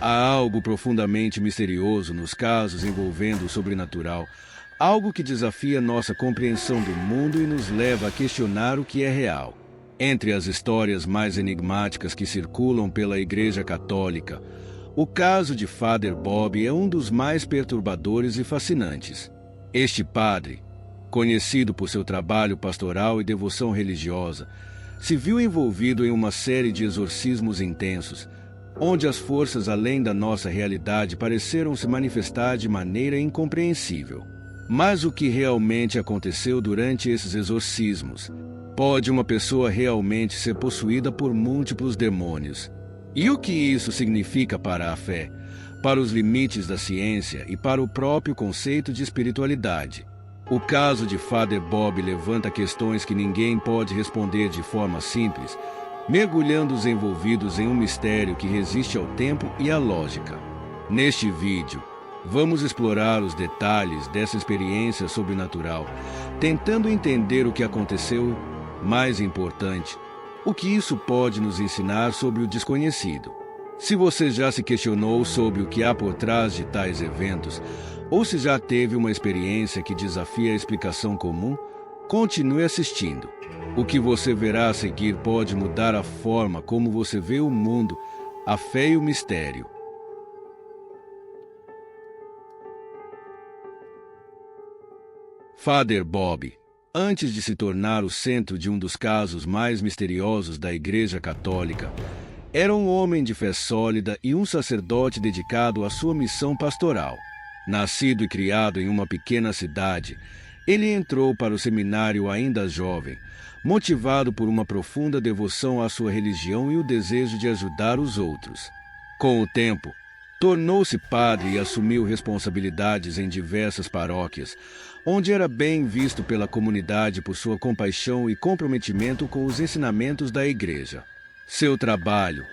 Há algo profundamente misterioso nos casos envolvendo o sobrenatural, algo que desafia nossa compreensão do mundo e nos leva a questionar o que é real. Entre as histórias mais enigmáticas que circulam pela Igreja Católica, o caso de Father Bob é um dos mais perturbadores e fascinantes. Este padre, conhecido por seu trabalho pastoral e devoção religiosa, se viu envolvido em uma série de exorcismos intensos, onde as forças além da nossa realidade pareceram se manifestar de maneira incompreensível. Mas o que realmente aconteceu durante esses exorcismos? Pode uma pessoa realmente ser possuída por múltiplos demônios? E o que isso significa para a fé, para os limites da ciência e para o próprio conceito de espiritualidade? O caso de Father Bob levanta questões que ninguém pode responder de forma simples, mergulhando os envolvidos em um mistério que resiste ao tempo e à lógica. Neste vídeo, vamos explorar os detalhes dessa experiência sobrenatural, tentando entender o que aconteceu, mais importante, o que isso pode nos ensinar sobre o desconhecido. Se você já se questionou sobre o que há por trás de tais eventos, ou se já teve uma experiência que desafia a explicação comum, continue assistindo. O que você verá a seguir pode mudar a forma como você vê o mundo, a fé e o mistério. Father Bob, antes de se tornar o centro de um dos casos mais misteriosos da Igreja Católica, era um homem de fé sólida e um sacerdote dedicado à sua missão pastoral. Nascido e criado em uma pequena cidade, ele entrou para o seminário ainda jovem, motivado por uma profunda devoção à sua religião e o desejo de ajudar os outros. Com o tempo, tornou-se padre e assumiu responsabilidades em diversas paróquias, onde era bem visto pela comunidade por sua compaixão e comprometimento com os ensinamentos da Igreja. Seu trabalho,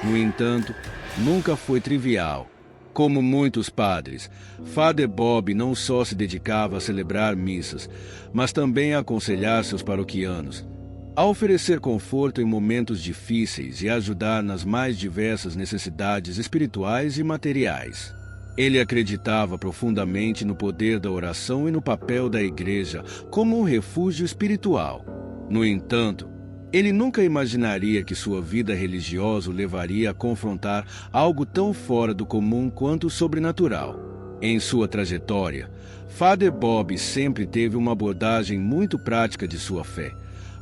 no entanto, nunca foi trivial. Como muitos padres, Father Bob não só se dedicava a celebrar missas, mas também a aconselhar seus paroquianos, a oferecer conforto em momentos difíceis e a ajudar nas mais diversas necessidades espirituais e materiais. Ele acreditava profundamente no poder da oração e no papel da Igreja como um refúgio espiritual. No entanto, ele nunca imaginaria que sua vida religiosa o levaria a confrontar algo tão fora do comum quanto o sobrenatural. Em sua trajetória, Father Bob sempre teve uma abordagem muito prática de sua fé,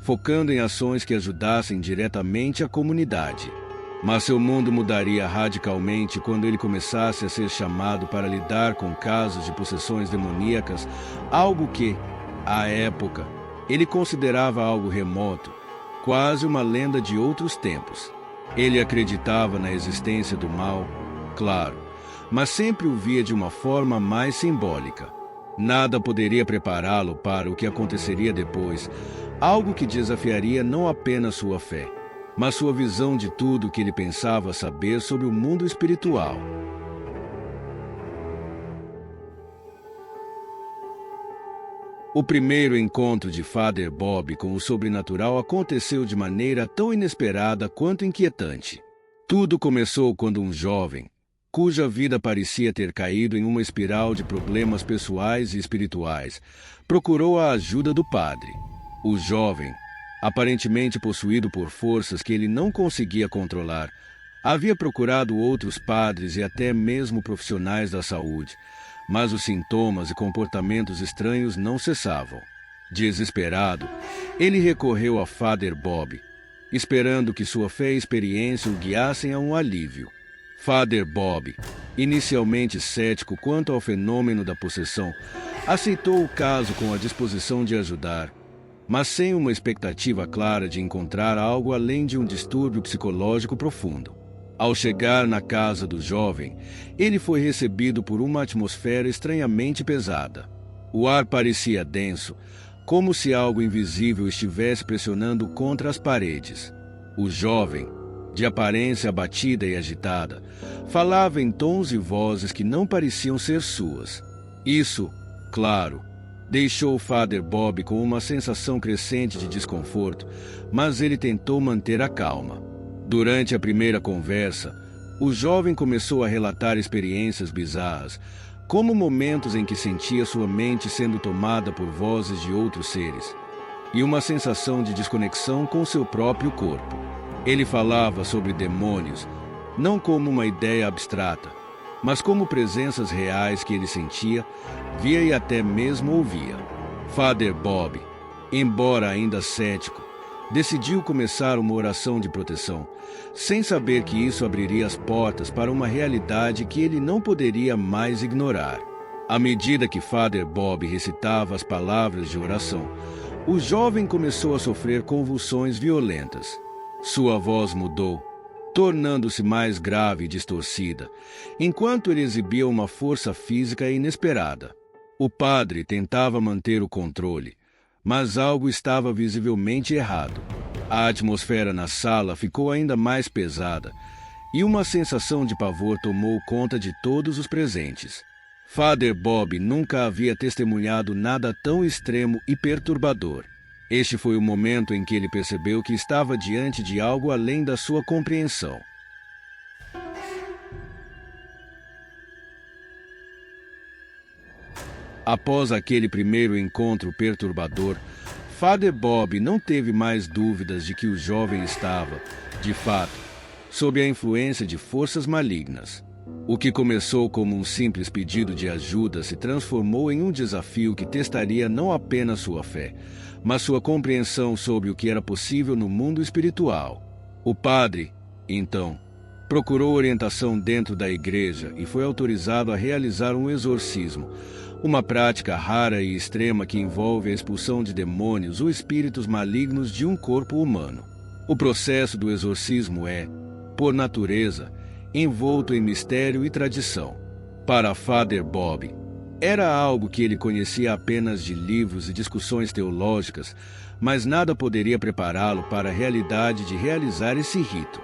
focando em ações que ajudassem diretamente a comunidade. Mas seu mundo mudaria radicalmente quando ele começasse a ser chamado para lidar com casos de possessões demoníacas, algo que, à época, ele considerava algo remoto, quase uma lenda de outros tempos. Ele acreditava na existência do mal, claro, mas sempre o via de uma forma mais simbólica. Nada poderia prepará-lo para o que aconteceria depois, algo que desafiaria não apenas sua fé, mas sua visão de tudo que ele pensava saber sobre o mundo espiritual. O primeiro encontro de Father Bob com o sobrenatural aconteceu de maneira tão inesperada quanto inquietante. Tudo começou quando um jovem, cuja vida parecia ter caído em uma espiral de problemas pessoais e espirituais, procurou a ajuda do padre. O jovem, aparentemente possuído por forças que ele não conseguia controlar, havia procurado outros padres e até mesmo profissionais da saúde, mas os sintomas e comportamentos estranhos não cessavam. Desesperado, ele recorreu a Father Bob, esperando que sua fé e experiência o guiassem a um alívio. Father Bob, inicialmente cético quanto ao fenômeno da possessão, aceitou o caso com a disposição de ajudar, mas sem uma expectativa clara de encontrar algo além de um distúrbio psicológico profundo. Ao chegar na casa do jovem, ele foi recebido por uma atmosfera estranhamente pesada. O ar parecia denso, como se algo invisível estivesse pressionando contra as paredes. O jovem, de aparência abatida e agitada, falava em tons e vozes que não pareciam ser suas. Isso, claro, deixou Father Bob com uma sensação crescente de desconforto, mas ele tentou manter a calma. Durante a primeira conversa, O jovem começou a relatar experiências bizarras, como momentos em que sentia sua mente sendo tomada por vozes de outros seres, e uma sensação de desconexão com seu próprio corpo. Ele falava sobre demônios, não como uma ideia abstrata, mas como presenças reais que ele sentia, via e até mesmo ouvia. Father Bob, embora ainda cético, decidiu começar uma oração de proteção, sem saber que isso abriria as portas para uma realidade que ele não poderia mais ignorar. À medida que Father Bob recitava as palavras de oração, o jovem começou a sofrer convulsões violentas. Sua voz mudou, tornando-se mais grave e distorcida, enquanto ele exibia uma força física inesperada. O padre tentava manter o controle, mas algo estava visivelmente errado. A atmosfera na sala ficou ainda mais pesada, e uma sensação de pavor tomou conta de todos os presentes. Father Bob nunca havia testemunhado nada tão extremo e perturbador. Este foi o momento em que ele percebeu que estava diante de algo além da sua compreensão. Após aquele primeiro encontro perturbador, Father Bob não teve mais dúvidas de que o jovem estava, de fato, sob a influência de forças malignas. O que começou como um simples pedido de ajuda se transformou em um desafio que testaria não apenas sua fé, mas sua compreensão sobre o que era possível no mundo espiritual. O padre, então, procurou orientação dentro da igreja e foi autorizado a realizar um exorcismo, uma prática rara e extrema que envolve a expulsão de demônios ou espíritos malignos de um corpo humano. O processo do exorcismo é, por natureza, envolto em mistério e tradição. Para Father Bob, era algo que ele conhecia apenas de livros e discussões teológicas, mas nada poderia prepará-lo para a realidade de realizar esse rito.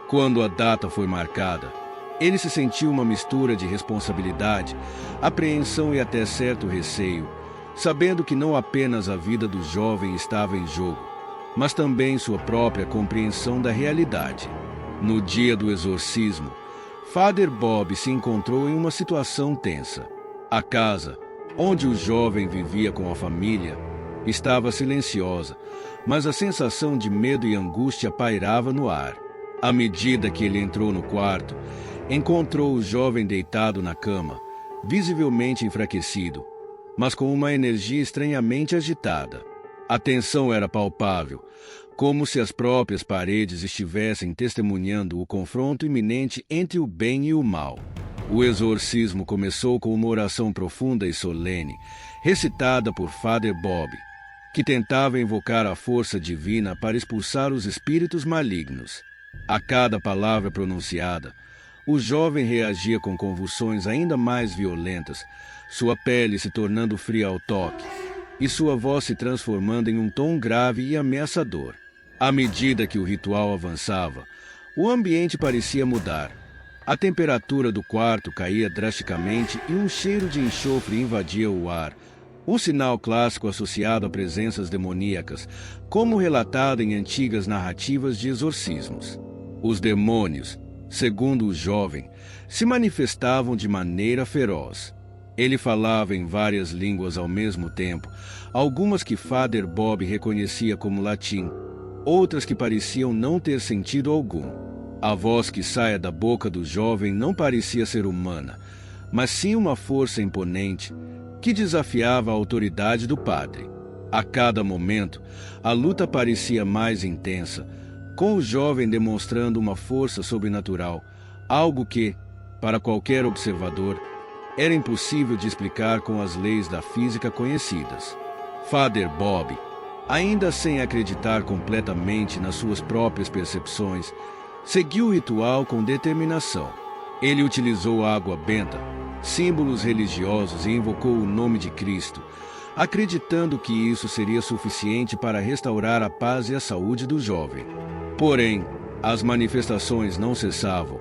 Quando a data foi marcada, ele se sentiu uma mistura de responsabilidade, apreensão e até certo receio, sabendo que não apenas a vida do jovem estava em jogo, mas também sua própria compreensão da realidade. No dia do exorcismo, Father Bob se encontrou em uma situação tensa. A casa, onde o jovem vivia com a família, estava silenciosa, mas a sensação de medo e angústia pairava no ar. À medida que ele entrou no quarto, encontrou o jovem deitado na cama, visivelmente enfraquecido, mas com uma energia estranhamente agitada. A tensão era palpável, como se as próprias paredes estivessem testemunhando o confronto iminente entre o bem e o mal. O exorcismo começou com uma oração profunda e solene, recitada por Father Bob, que tentava invocar a força divina para expulsar os espíritos malignos. A cada palavra pronunciada, o jovem reagia com convulsões ainda mais violentas, sua pele se tornando fria ao toque, e sua voz se transformando em um tom grave e ameaçador. À medida que o ritual avançava, o ambiente parecia mudar. A temperatura do quarto caía drasticamente e um cheiro de enxofre invadia o ar, um sinal clássico associado a presenças demoníacas, como relatado em antigas narrativas de exorcismos. Os demônios, segundo o jovem, se manifestavam de maneira feroz. Ele falava em várias línguas ao mesmo tempo, algumas que Father Bob reconhecia como latim, outras que pareciam não ter sentido algum. A voz que saía da boca do jovem não parecia ser humana, mas sim uma força imponente que desafiava a autoridade do padre. A cada momento, a luta parecia mais intensa, com o jovem demonstrando uma força sobrenatural, algo que, para qualquer observador, era impossível de explicar com as leis da física conhecidas. Father Bob, ainda sem acreditar completamente nas suas próprias percepções, seguiu o ritual com determinação. Ele utilizou água benta, símbolos religiosos e invocou o nome de Cristo, acreditando que isso seria suficiente para restaurar a paz e a saúde do jovem. Porém, as manifestações não cessavam,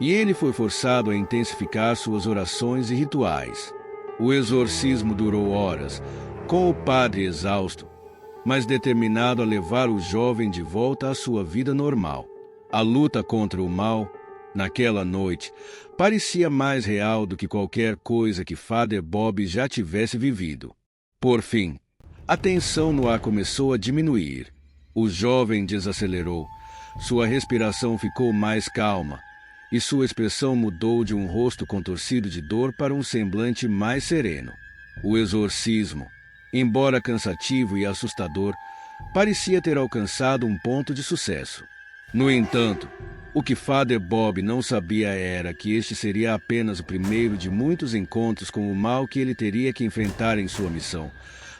e ele foi forçado a intensificar suas orações e rituais. O exorcismo durou horas, com o padre exausto, mas determinado a levar o jovem de volta à sua vida normal. A luta contra o mal Naquela noite, parecia mais real do que qualquer coisa que Father Bob já tivesse vivido. Por fim, a tensão no ar começou a diminuir. O jovem desacelerou, sua respiração ficou mais calma, e sua expressão mudou de um rosto contorcido de dor para um semblante mais sereno. O exorcismo, embora cansativo e assustador, parecia ter alcançado um ponto de sucesso. No entanto, o que Father Bob não sabia era que este seria apenas o primeiro de muitos encontros com o mal que ele teria que enfrentar em sua missão,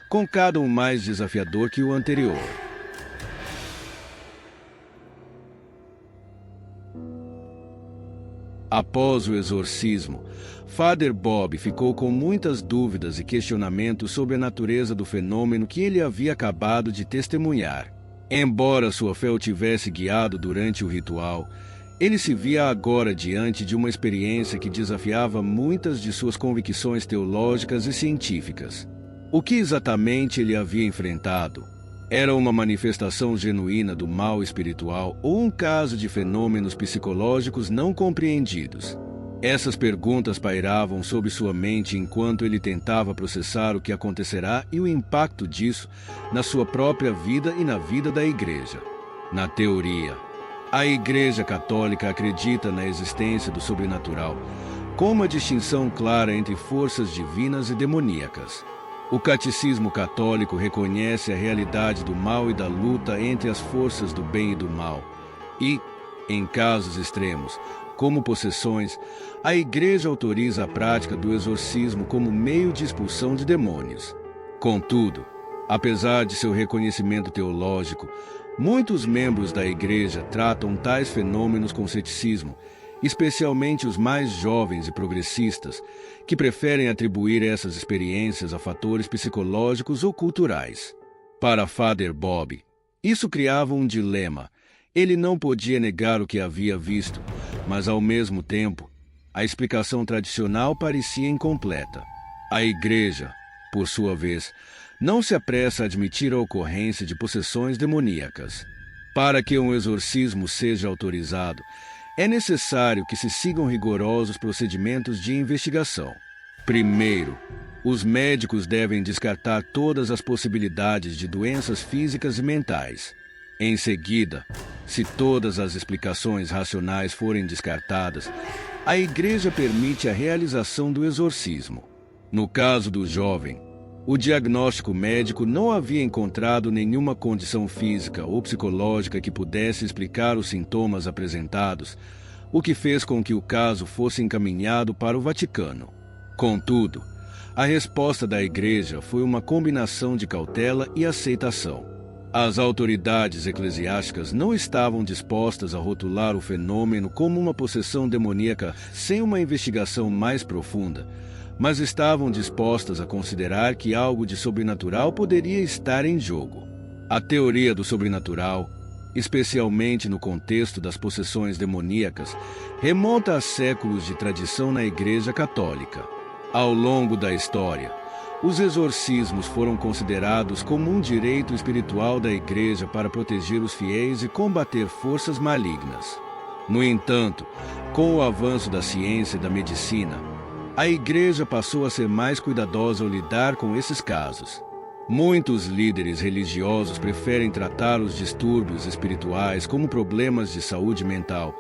com cada um mais desafiador que o anterior. Após o exorcismo, Father Bob ficou com muitas dúvidas e questionamentos sobre a natureza do fenômeno que ele havia acabado de testemunhar. Embora sua fé o tivesse guiado durante o ritual, ele se via agora diante de uma experiência que desafiava muitas de suas convicções teológicas e científicas. O que exatamente ele havia enfrentado? Era uma manifestação genuína do mal espiritual ou um caso de fenômenos psicológicos não compreendidos? Essas perguntas pairavam sobre sua mente enquanto ele tentava processar o que acontecerá e o impacto disso na sua própria vida e na vida da Igreja. Na teoria, a Igreja Católica acredita na existência do sobrenatural, com uma distinção clara entre forças divinas e demoníacas. O Catecismo Católico reconhece a realidade do mal e da luta entre as forças do bem e do mal. E, em casos extremos, como possessões, a Igreja autoriza a prática do exorcismo como meio de expulsão de demônios. Contudo, apesar de seu reconhecimento teológico, muitos membros da Igreja tratam tais fenômenos com ceticismo, especialmente os mais jovens e progressistas, que preferem atribuir essas experiências a fatores psicológicos ou culturais. Para Father Bob, isso criava um dilema. Ele não podia negar o que havia visto, mas, ao mesmo tempo, a explicação tradicional parecia incompleta. A Igreja, por sua vez, não se apressa a admitir a ocorrência de possessões demoníacas. Para que um exorcismo seja autorizado, é necessário que se sigam rigorosos procedimentos de investigação. Primeiro, os médicos devem descartar todas as possibilidades de doenças físicas e mentais. Em seguida, se todas as explicações racionais forem descartadas, a Igreja permite a realização do exorcismo. No caso do jovem, o diagnóstico médico não havia encontrado nenhuma condição física ou psicológica que pudesse explicar os sintomas apresentados, o que fez com que o caso fosse encaminhado para o Vaticano. Contudo, a resposta da Igreja foi uma combinação de cautela e aceitação. As autoridades eclesiásticas não estavam dispostas a rotular o fenômeno como uma possessão demoníaca sem uma investigação mais profunda, mas estavam dispostas a considerar que algo de sobrenatural poderia estar em jogo. A teoria do sobrenatural, especialmente no contexto das possessões demoníacas, remonta a séculos de tradição na Igreja Católica. Ao longo da história, os exorcismos foram considerados como um direito espiritual da Igreja para proteger os fiéis e combater forças malignas. No entanto, com o avanço da ciência e da medicina, a Igreja passou a ser mais cuidadosa ao lidar com esses casos. Muitos líderes religiosos preferem tratar os distúrbios espirituais como problemas de saúde mental,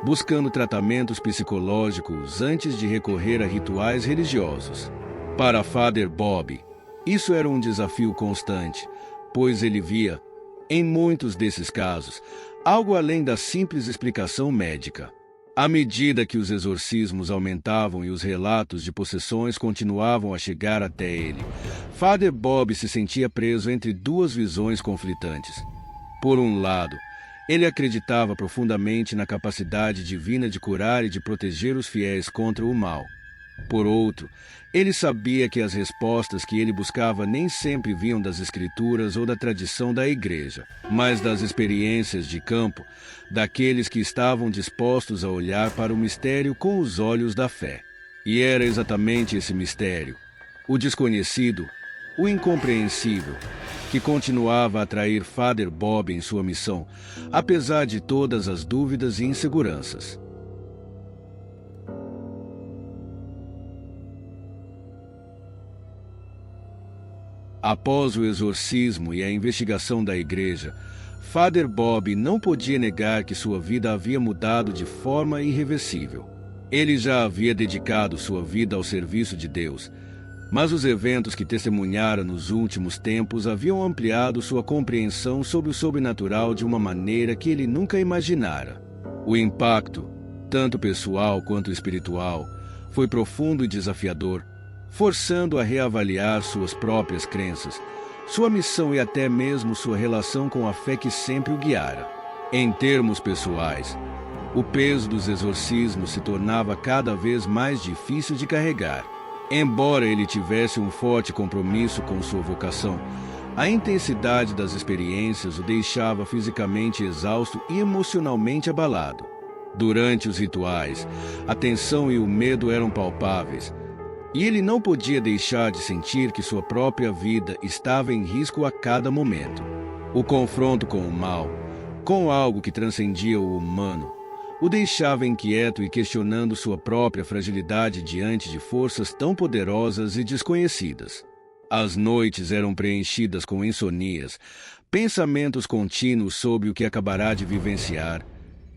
buscando tratamentos psicológicos antes de recorrer a rituais religiosos. Para Father Bob, isso era um desafio constante, pois ele via, em muitos desses casos, algo além da simples explicação médica. À medida que os exorcismos aumentavam e os relatos de possessões continuavam a chegar até ele, Father Bob se sentia preso entre duas visões conflitantes. Por um lado, ele acreditava profundamente na capacidade divina de curar e de proteger os fiéis contra o mal. Por outro, ele sabia que as respostas que ele buscava nem sempre vinham das Escrituras ou da tradição da Igreja, mas das experiências de campo, daqueles que estavam dispostos a olhar para o mistério com os olhos da fé. E era exatamente esse mistério, o desconhecido, o incompreensível, que continuava a atrair Father Bob em sua missão, apesar de todas as dúvidas e inseguranças. Após o exorcismo e a investigação da igreja, Father Bob não podia negar que sua vida havia mudado de forma irreversível. Ele já havia dedicado sua vida ao serviço de Deus, mas os eventos que testemunhara nos últimos tempos haviam ampliado sua compreensão sobre o sobrenatural de uma maneira que ele nunca imaginara. O impacto, tanto pessoal quanto espiritual, foi profundo e desafiador, forçando a reavaliar suas próprias crenças, sua missão e até mesmo sua relação com a fé que sempre o guiara. Em termos pessoais, o peso dos exorcismos se tornava cada vez mais difícil de carregar. Embora ele tivesse um forte compromisso com sua vocação, a intensidade das experiências o deixava fisicamente exausto e emocionalmente abalado. Durante os rituais, a tensão e o medo eram palpáveis, e ele não podia deixar de sentir que sua própria vida estava em risco a cada momento. O confronto com o mal, com algo que transcendia o humano, o deixava inquieto e questionando sua própria fragilidade diante de forças tão poderosas e desconhecidas. As noites eram preenchidas com insonias, pensamentos contínuos sobre o que acabará de vivenciar,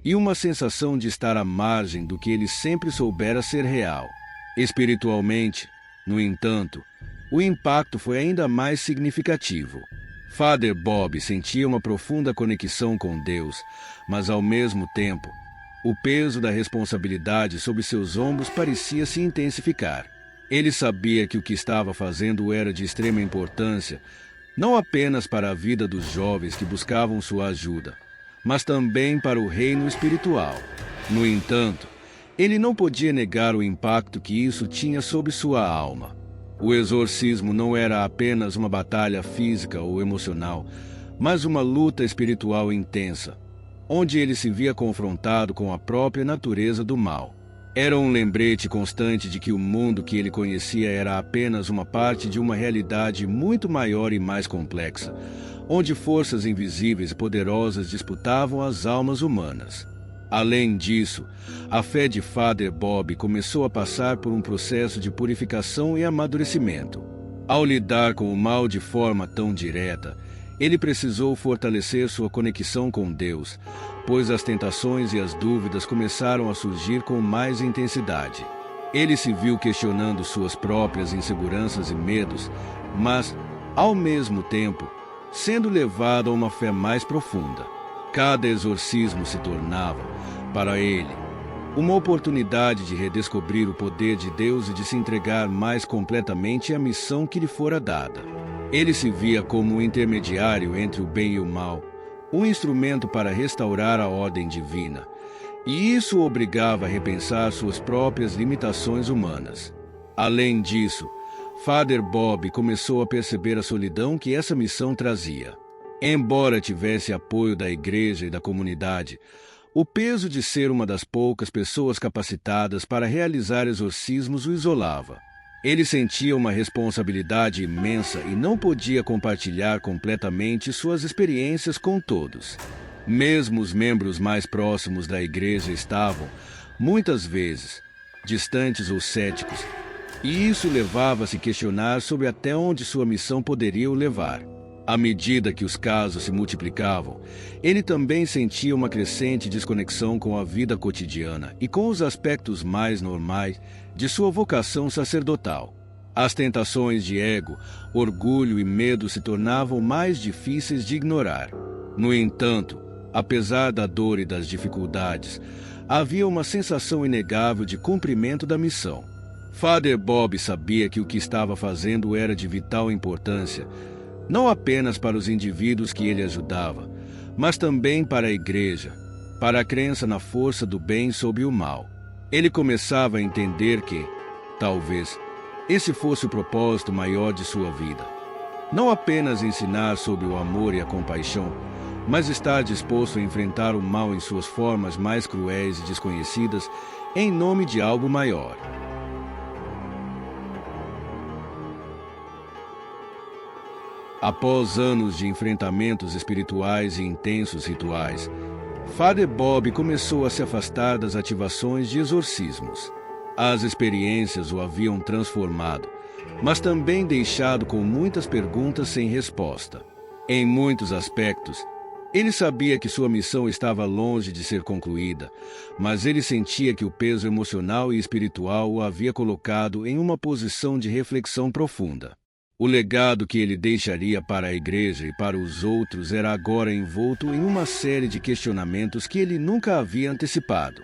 e uma sensação de estar à margem do que ele sempre soubera ser real. Espiritualmente, no entanto, o impacto foi ainda mais significativo. Father Bob sentia uma profunda conexão com Deus, mas ao mesmo tempo, o peso da responsabilidade sobre seus ombros parecia se intensificar. Ele sabia que o que estava fazendo era de extrema importância, não apenas para a vida dos jovens que buscavam sua ajuda, mas também para o reino espiritual. No entanto, ele não podia negar o impacto que isso tinha sobre sua alma. O exorcismo não era apenas uma batalha física ou emocional, mas uma luta espiritual intensa, onde ele se via confrontado com a própria natureza do mal. Era um lembrete constante de que o mundo que ele conhecia era apenas uma parte de uma realidade muito maior e mais complexa, onde forças invisíveis e poderosas disputavam as almas humanas. Além disso, a fé de Father Bob começou a passar por um processo de purificação e amadurecimento. Ao lidar com o mal de forma tão direta, ele precisou fortalecer sua conexão com Deus, pois as tentações e as dúvidas começaram a surgir com mais intensidade. Ele se viu questionando suas próprias inseguranças e medos, mas, ao mesmo tempo, sendo levado a uma fé mais profunda. Cada exorcismo se tornava, para ele, uma oportunidade de redescobrir o poder de Deus e de se entregar mais completamente à missão que lhe fora dada. Ele se via como um intermediário entre o bem e o mal, um instrumento para restaurar a ordem divina, e isso o obrigava a repensar suas próprias limitações humanas. Além disso, Father Bob começou a perceber a solidão que essa missão trazia. Embora tivesse apoio da igreja e da comunidade, o peso de ser uma das poucas pessoas capacitadas para realizar exorcismos o isolava. Ele sentia uma responsabilidade imensa e não podia compartilhar completamente suas experiências com todos. Mesmo os membros mais próximos da igreja estavam, muitas vezes, distantes ou céticos, e isso levava a se questionar sobre até onde sua missão poderia o levar. À medida que os casos se multiplicavam, ele também sentia uma crescente desconexão com a vida cotidiana e com os aspectos mais normais de sua vocação sacerdotal. As tentações de ego, orgulho e medo se tornavam mais difíceis de ignorar. No entanto, apesar da dor e das dificuldades, havia uma sensação inegável de cumprimento da missão. Father Bob sabia que o que estava fazendo era de vital importância, não apenas para os indivíduos que ele ajudava, mas também para a igreja, para a crença na força do bem sobre o mal. Ele começava a entender que, talvez, esse fosse o propósito maior de sua vida. Não apenas ensinar sobre o amor e a compaixão, mas estar disposto a enfrentar o mal em suas formas mais cruéis e desconhecidas em nome de algo maior. Após anos de enfrentamentos espirituais e intensos rituais, Father Bob começou a se afastar das ativações de exorcismos. As experiências o haviam transformado, mas também deixado com muitas perguntas sem resposta. Em muitos aspectos, ele sabia que sua missão estava longe de ser concluída, mas ele sentia que o peso emocional e espiritual o havia colocado em uma posição de reflexão profunda. O legado que ele deixaria para a igreja e para os outros era agora envolto em uma série de questionamentos que ele nunca havia antecipado.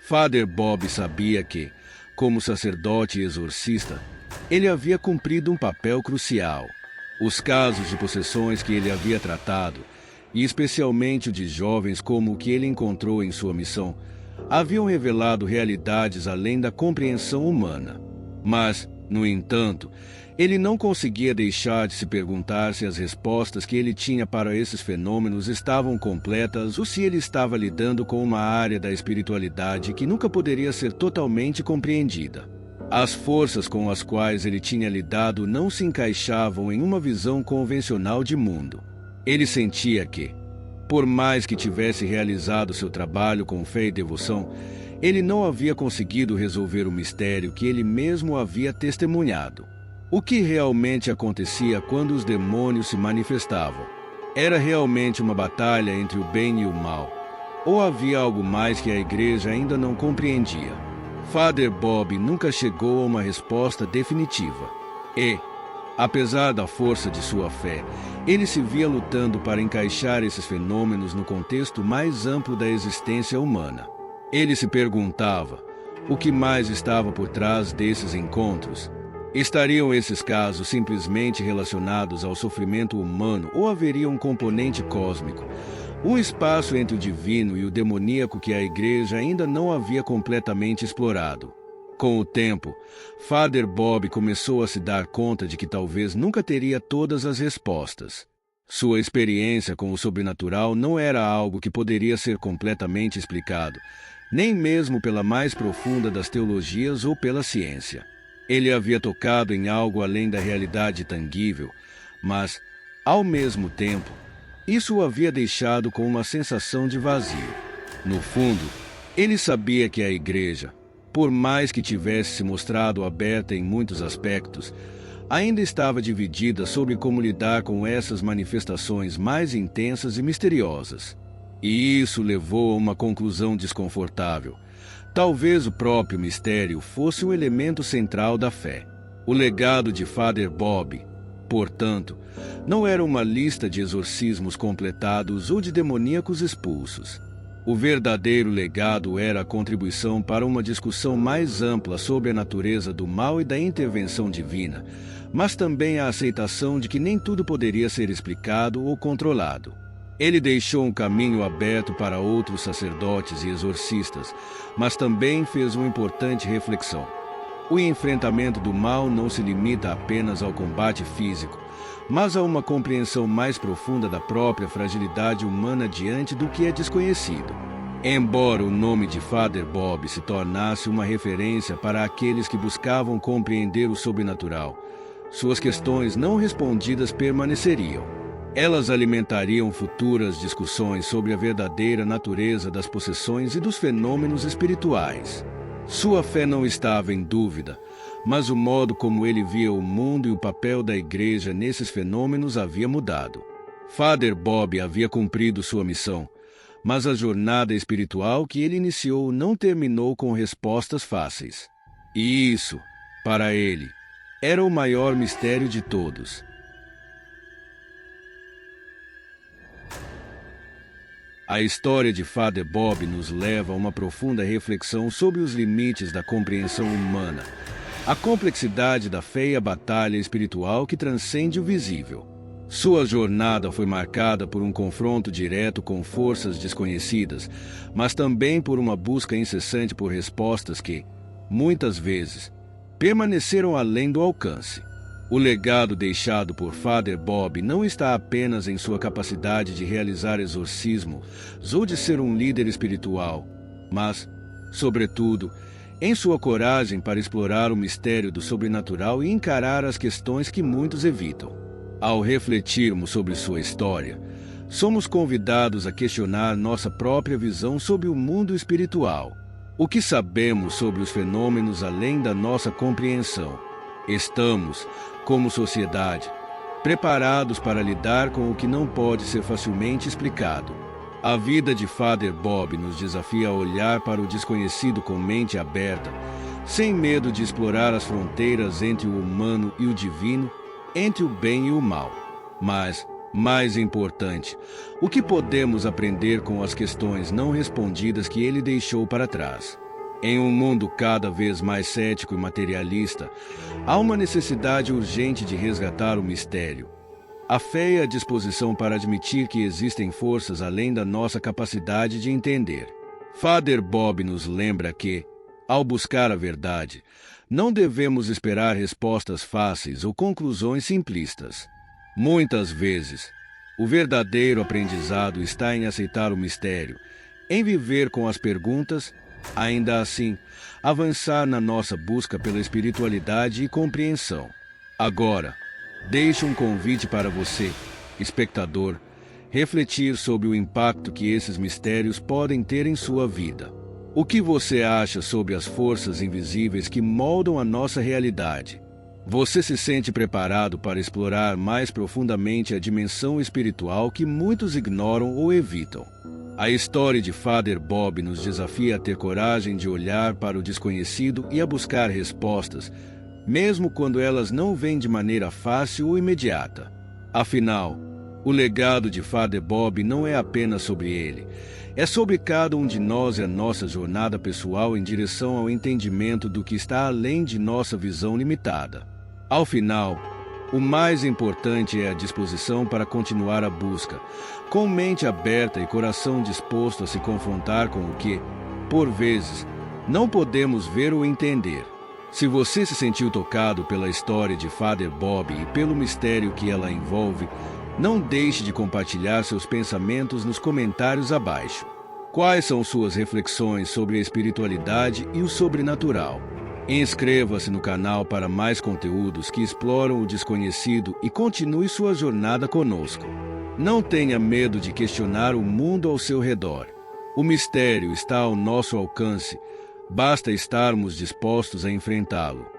Father Bob sabia que, como sacerdote e exorcista, ele havia cumprido um papel crucial. Os casos de possessões que ele havia tratado, e especialmente o de jovens como o que ele encontrou em sua missão, haviam revelado realidades além da compreensão humana. Mas, no entanto, ele não conseguia deixar de se perguntar se as respostas que ele tinha para esses fenômenos estavam completas ou se ele estava lidando com uma área da espiritualidade que nunca poderia ser totalmente compreendida. As forças com as quais ele tinha lidado não se encaixavam em uma visão convencional de mundo. Ele sentia que, por mais que tivesse realizado seu trabalho com fé e devoção, ele não havia conseguido resolver o mistério que ele mesmo havia testemunhado. O que realmente acontecia quando os demônios se manifestavam? Era realmente uma batalha entre o bem e o mal? Ou havia algo mais que a igreja ainda não compreendia? Father Bob nunca chegou a uma resposta definitiva. E, apesar da força de sua fé, ele se via lutando para encaixar esses fenômenos no contexto mais amplo da existência humana. Ele se perguntava o que mais estava por trás desses encontros. Estariam esses casos simplesmente relacionados ao sofrimento humano ou haveria um componente cósmico, um espaço entre o divino e o demoníaco que a igreja ainda não havia completamente explorado? Com o tempo, Father Bob começou a se dar conta de que talvez nunca teria todas as respostas. Sua experiência com o sobrenatural não era algo que poderia ser completamente explicado, nem mesmo pela mais profunda das teologias ou pela ciência. Ele havia tocado em algo além da realidade tangível, mas, ao mesmo tempo, isso o havia deixado com uma sensação de vazio. No fundo, ele sabia que a igreja, por mais que tivesse se mostrado aberta em muitos aspectos, ainda estava dividida sobre como lidar com essas manifestações mais intensas e misteriosas. E isso levou a uma conclusão desconfortável. Talvez o próprio mistério fosse o elemento central da fé. O legado de Father Bob, portanto, não era uma lista de exorcismos completados ou de demoníacos expulsos. O verdadeiro legado era a contribuição para uma discussão mais ampla sobre a natureza do mal e da intervenção divina, mas também a aceitação de que nem tudo poderia ser explicado ou controlado. Ele deixou um caminho aberto para outros sacerdotes e exorcistas, mas também fez uma importante reflexão. O enfrentamento do mal não se limita apenas ao combate físico, mas a uma compreensão mais profunda da própria fragilidade humana diante do que é desconhecido. Embora o nome de Father Bob se tornasse uma referência para aqueles que buscavam compreender o sobrenatural, suas questões não respondidas permaneceriam. Elas alimentariam futuras discussões sobre a verdadeira natureza das possessões e dos fenômenos espirituais. Sua fé não estava em dúvida, mas o modo como ele via o mundo e o papel da igreja nesses fenômenos havia mudado. Father Bob havia cumprido sua missão, mas a jornada espiritual que ele iniciou não terminou com respostas fáceis. E isso, para ele, era o maior mistério de todos. A história de Father Bob nos leva a uma profunda reflexão sobre os limites da compreensão humana, a complexidade da fé e a batalha espiritual que transcende o visível. Sua jornada foi marcada por um confronto direto com forças desconhecidas, mas também por uma busca incessante por respostas que, muitas vezes, permaneceram além do alcance. O legado deixado por Father Bob não está apenas em sua capacidade de realizar exorcismos ou de ser um líder espiritual, mas, sobretudo, em sua coragem para explorar o mistério do sobrenatural e encarar as questões que muitos evitam. Ao refletirmos sobre sua história, somos convidados a questionar nossa própria visão sobre o mundo espiritual. O que sabemos sobre os fenômenos além da nossa compreensão? Estamos, como sociedade, preparados para lidar com o que não pode ser facilmente explicado. A vida de Father Bob nos desafia a olhar para o desconhecido com mente aberta, sem medo de explorar as fronteiras entre o humano e o divino, entre o bem e o mal. Mas, mais importante, o que podemos aprender com as questões não respondidas que ele deixou para trás? Em um mundo cada vez mais cético e materialista, há uma necessidade urgente de resgatar o mistério. A fé e a disposição para admitir que existem forças além da nossa capacidade de entender. Father Bob nos lembra que, ao buscar a verdade, não devemos esperar respostas fáceis ou conclusões simplistas. Muitas vezes, o verdadeiro aprendizado está em aceitar o mistério, em viver com as perguntas, ainda assim, avançar na nossa busca pela espiritualidade e compreensão. Agora, deixo um convite para você, espectador, refletir sobre o impacto que esses mistérios podem ter em sua vida. O que você acha sobre as forças invisíveis que moldam a nossa realidade? Você se sente preparado para explorar mais profundamente a dimensão espiritual que muitos ignoram ou evitam? A história de Father Bob nos desafia a ter coragem de olhar para o desconhecido e a buscar respostas, mesmo quando elas não vêm de maneira fácil ou imediata. Afinal, o legado de Father Bob não é apenas sobre ele. É sobre cada um de nós e a nossa jornada pessoal em direção ao entendimento do que está além de nossa visão limitada. Ao final, o mais importante é a disposição para continuar a busca, com mente aberta e coração disposto a se confrontar com o que, por vezes, não podemos ver ou entender. Se você se sentiu tocado pela história de Father Bob e pelo mistério que ela envolve, não deixe de compartilhar seus pensamentos nos comentários abaixo. Quais são suas reflexões sobre a espiritualidade e o sobrenatural? Inscreva-se no canal para mais conteúdos que exploram o desconhecido e continue sua jornada conosco. Não tenha medo de questionar o mundo ao seu redor. O mistério está ao nosso alcance, basta estarmos dispostos a enfrentá-lo.